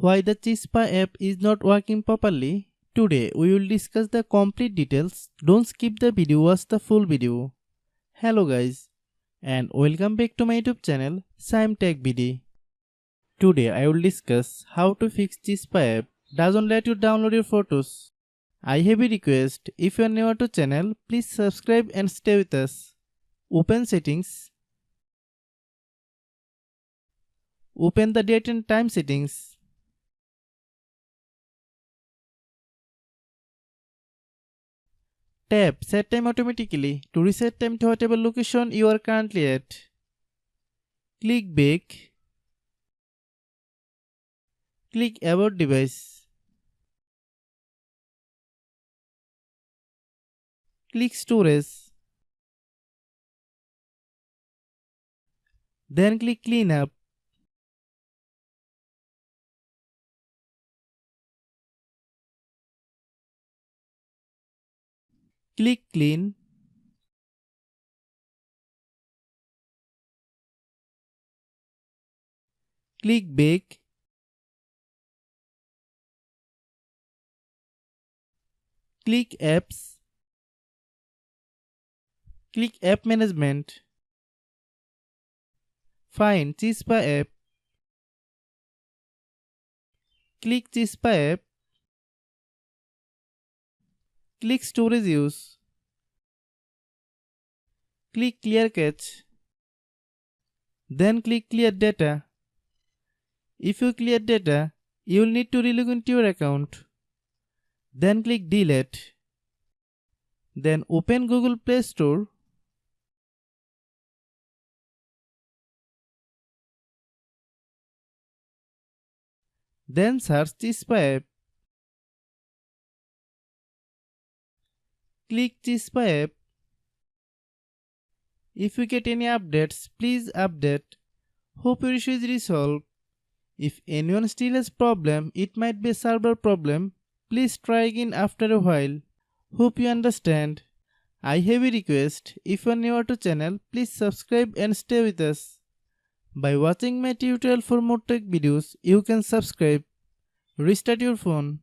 Why the Chispa app is not working properly? Today we will discuss the complete details. Don't skip the video, watch the full video. Hello guys and welcome back to my YouTube channel Shaem Tech BD. Today I will discuss how to fix Chispa app doesn't let you download your photos. I have a request, if you are new to channel, please subscribe and stay with us. Open settings. Open the date and time settings. Tap Set Time Automatically to reset time to whatever location you are currently at. Click Back. Click About Device. Click Storage. Then click Clean Up. Click Clean. Click Back. Click Apps. Click App Management. Find Chispa app. Click Chispa app. Click Storage Use. Click Clear Cache. Then click Clear Data. If you clear data, you will need to relog into your account. Then click Delete. Then open Google Play Store. Then search Chispa app. Click Chispa app. If you get any updates, please update. Hope your issue is resolved. If anyone still has problem, it might be a server problem. Please try again after a while. Hope you understand. I have a request. If you are new to channel, please subscribe and stay with us. By watching my tutorial for more tech videos, you can subscribe. Restart your phone.